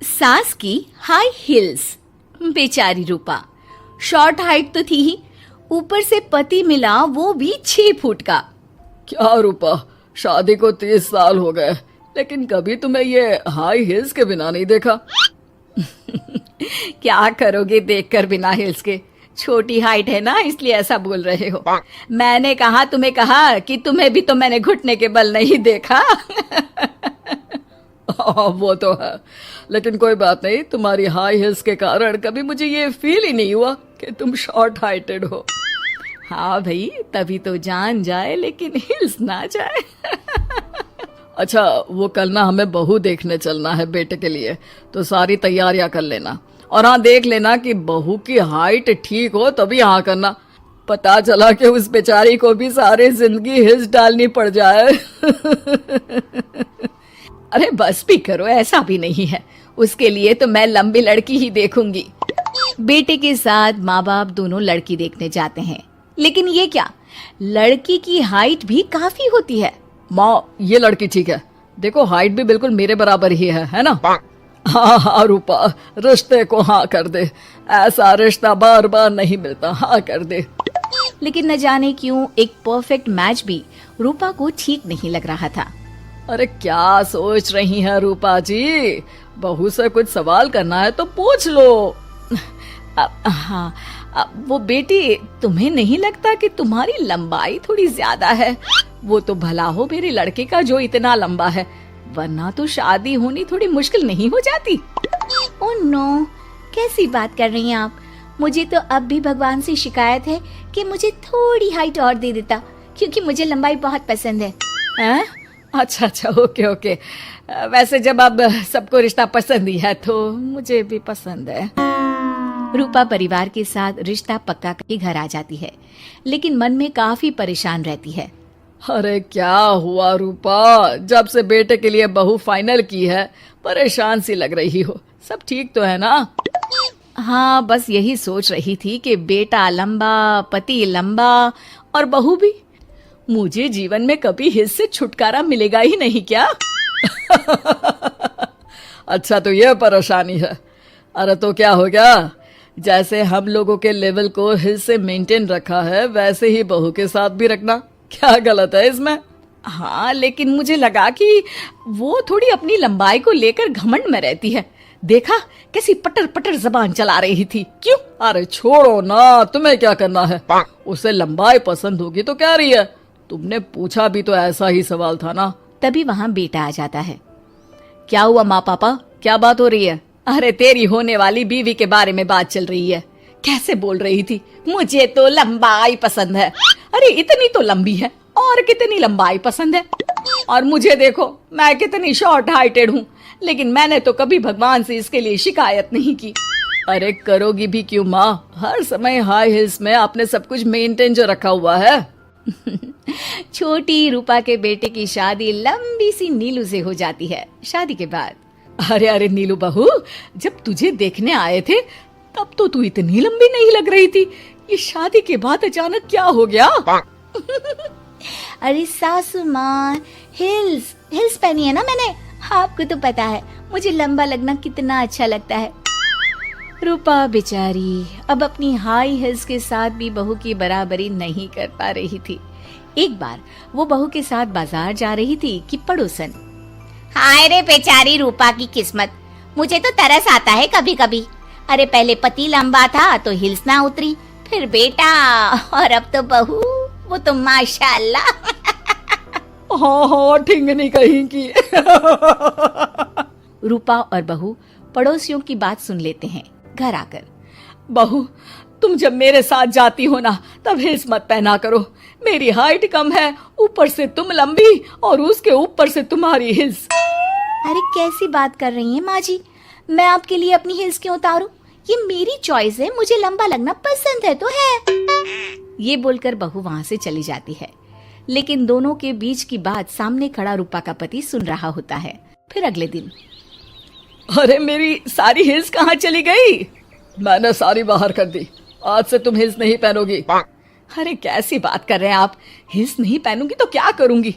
सास की high heels. बेचारी रूपा शॉर्ट हाइट तो थी ही, ऊपर से पति मिला वो भी 6 फुट का। क्या रूपा, शादी को 30 साल हो गए लेकिन कभी तुम्हें ये हाई हील्स के बिना नहीं देखा। क्या करोगे देखकर बिना हील्स के? छोटी हाइट है ना, इसलिए ऐसा बोल रहे हो। मैंने कहा कि तुम्हें भी तो मैंने घुटने के बल नहीं देखा। वो तो है, लेकिन कोई बात नहीं, तुम्हारी हाई हील्स के कारण कभी मुझे ये फील ही नहीं हुआ कि तुम शॉर्ट हाइटेड हो। हाँ भाई, तभी तो जान जाए लेकिन हिल्स ना जाए। अच्छा, वो कल ना हमें बहू देखने चलना है बेटे के लिए, तो सारी तैयारियां कर लेना। और हाँ, देख लेना कि बहू की हाइट ठीक हो तभी हाँ करना। पता चला कि उस बेचारी को भी सारी जिंदगी हिल्स डालनी पड़ जाए। अरे बस भी करो, ऐसा भी नहीं है। उसके लिए तो मैं लंबी लड़की ही देखूंगी। बेटे के साथ माँ बाप दोनों लड़की देखने जाते हैं, लेकिन ये क्या, लड़की की हाइट भी काफी होती है। माँ, ये लड़की ठीक है, देखो हाइट भी बिल्कुल मेरे बराबर ही है ना? हाँ हाँ रूपा, रिश्ते को हाँ कर दे, ऐसा रिश्ता बार बार नहीं मिलता, हाँ कर दे। लेकिन न जाने क्यों एक परफेक्ट मैच भी रूपा को ठीक नहीं लग रहा था। अरे क्या सोच रही हैं रूपा जी, बहू से कुछ सवाल करना है तो पूछ लो। हाँ, वो बेटी, तुम्हें नहीं लगता कि तुम्हारी लंबाई थोड़ी ज्यादा है? वो तो भला हो मेरे लड़के का जो इतना लंबा है, वरना तो शादी होनी थोड़ी मुश्किल नहीं हो जाती। ओह नो, कैसी बात कर रही हैं आप? मुझे तो अब भी भगवान से शिकायत है कि मुझे थोड़ी हाइट और दे देता, क्योंकि मुझे लंबाई बहुत पसंद है। हैं? अच्छा, ओके। वैसे जब अब सबको रिश्ता पसंद ही है तो मुझे भी पसंद है। रूपा परिवार के साथ रिश्ता पक्का करके घर आ जाती है, लेकिन मन में काफी परेशान रहती है। अरे क्या हुआ रूपा, जब से बेटे के लिए बहू फाइनल की है परेशान सी लग रही हो, सब ठीक तो है ना? हाँ, बस यही सोच रही थी कि बेटा लंबा, पति लंबा और बहू भी। मुझे जीवन में कभी हिस्स से छुटकारा मिलेगा ही नहीं क्या? अच्छा, तो यह परेशानी है। अरे तो क्या हो गया, जैसे हम लोगों के लेवल को हिल्स से मेंटेन रखा है वैसे ही बहू के साथ भी रखना, क्या गलत है इसमें? हाँ, लेकिन मुझे लगा कि वो थोड़ी अपनी लंबाई को लेकर घमंड में रहती है। देखा कैसी पटर पटर जबान चला रही थी। क्यों? अरे छोड़ो ना, तुम्हें क्या करना है? उसे लंबाई पसंद होगी तो क्या रही है, तुमने पूछा भी तो ऐसा ही सवाल था ना। तभी वहाँ बेटा आ जाता है। क्या हुआ माँ पापा, क्या बात हो रही है? अरे तेरी होने वाली बीवी के बारे में बात चल रही है। कैसे बोल रही थी, मुझे तो लंबाई पसंद है। अरे इतनी तो लंबी है, और कितनी लंबाई पसंद है? और मुझे देखो, मैं कितनी शॉर्ट हाइटेड हूँ, लेकिन मैंने तो कभी भगवान से इसके लिए शिकायत नहीं की। अरे करोगी भी क्यों माँ, हर समय हाई हिल्स में आपने सब कुछ मेंटेन जो रखा हुआ है। छोटी रूपा के बेटे की शादी लंबी सी नीलू से हो जाती है। शादी के बाद, अरे नीलू बहू, जब तुझे देखने आए थे तब तो तू इतनी लंबी नहीं लग रही थी, ये शादी के बाद अचानक क्या हो गया? अरे सासू माँ, हिल्स पहनी है ना मैंने, आपको तो पता है मुझे लंबा लगना कितना अच्छा लगता है। रूपा बेचारी अब अपनी हाई हिल्स के साथ भी बहू की बराबरी नहीं कर पा रही थी। एक बार वो बहू के साथ बाजार जा रही थी कि पड़ोसन, हाय रे बेचारी रूपा की किस्मत, मुझे तो तरस आता है कभी कभी। अरे पहले पति लंबा था तो हिल्स ना उतरी, फिर बेटा, और अब तो बहू, वो तो माशाल्लाह। हाँ, ठिंगनी कहीं की। रूपा और बहू पड़ोसियों की बात सुन लेते हैं। घर आकर, बहू, तुम जब मेरे साथ जाती हो ना तब हिल्स मत पहना करो, मेरी हाइट कम है, ऊपर से तुम लंबी और उसके ऊपर से तुम्हारी हिल्स। अरे कैसी बात कर रही हैं माँ जी, मैं आपके लिए अपनी हिल्स क्यों उतारूं? ये मेरी चॉइस है, मुझे लंबा लगना पसंद है तो है। ये बोलकर बहू वहाँ से चली जाती है, लेकिन दोनों के बीच की बात सामने खड़ा रूपा का पति सुन रहा होता है। फिर अगले दिन, अरे मेरी सारी हिल्स कहाँ चली गई? मैंने सारी बाहर कर दी, आज से तुम हिल्स नहीं पहनोगी। अरे कैसी बात कर रहे हैं आप, हिल्स नहीं पहनूंगी तो क्या करूंगी?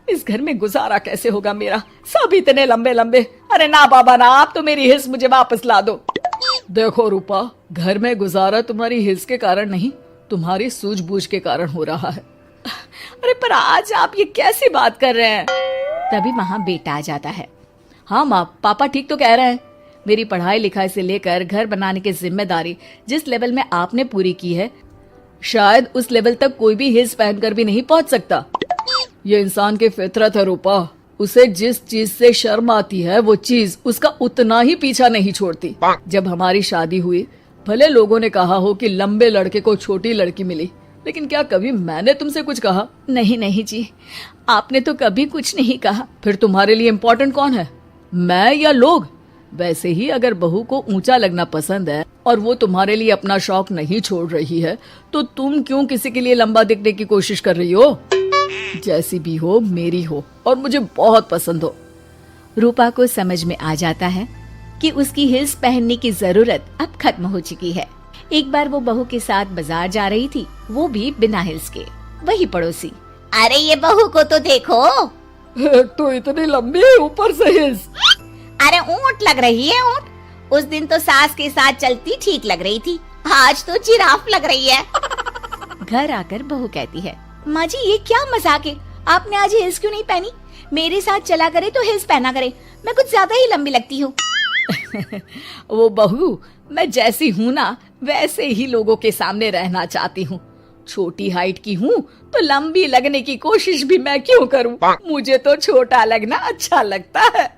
इस घर में गुजारा कैसे होगा मेरा, सब इतने लंबे लंबे। अरे ना बाबा ना, आप तो मेरी हिल्स मुझे वापस ला दो। देखो रूपा, घर में गुजारा तुम्हारी हिल्स के कारण नहीं, तुम्हारी सूझबूझ के कारण हो रहा है। अरे पर आज आप ये कैसी बात कर रहे हैं? तभी वहां बेटा आ जाता है। हाँ माँ, पापा ठीक तो कह रहे हैं। मेरी पढ़ाई लिखाई से लेकर घर बनाने की जिम्मेदारी जिस लेवल में आपने पूरी की है, शायद उस लेवल तक कोई भी हिल्स पहनकर भी नहीं पहुंच सकता। ये इंसान की फितरत है रूपा, उसे जिस चीज से शर्म आती है वो चीज उसका उतना ही पीछा नहीं छोड़ती। जब हमारी शादी हुई, भले लोगों ने कहा हो कि लंबे लड़के को छोटी लड़की मिली, लेकिन क्या कभी मैंने तुमसे कुछ कहा? नहीं नहीं जी, आपने तो कभी कुछ नहीं कहा। फिर तुम्हारे लिए इम्पोर्टेंट कौन है, मैं या लोग? वैसे ही अगर बहू को ऊंचा लगना पसंद है और वो तुम्हारे लिए अपना शौक नहीं छोड़ रही है, तो तुम क्यों किसी के लिए लंबा दिखने की कोशिश कर रही हो? जैसी भी हो, मेरी हो और मुझे बहुत पसंद हो। रूपा को समझ में आ जाता है कि उसकी हिल्स पहनने की जरूरत अब खत्म हो चुकी है। एक बार वो बहू के साथ बाजार जा रही थी, वो भी बिना हिल्स के। वही पड़ोसी, अरे ये बहू को तो देखो, एक तो इतनी लंबी है, ऊपर से हिल्स। अरे ऊंट लग रही है ऊंट। उस दिन तो सास के साथ चलती ठीक लग रही थी, आज तो जिराफ लग रही है। घर आकर बहू कहती है, माँ जी ये क्या मजाक है, आपने आज हिल्स क्यों नहीं पहनी? मेरे साथ चला करे तो हिल्स पहना करे, मैं कुछ ज्यादा ही लंबी लगती हूँ। वो बहू, मैं जैसी हूँ ना वैसे ही लोगों के सामने रहना चाहती हूँ। छोटी हाइट की हूँ तो लंबी लगने की कोशिश भी मैं क्यों करूँ? मुझे तो छोटा लगना अच्छा लगता है।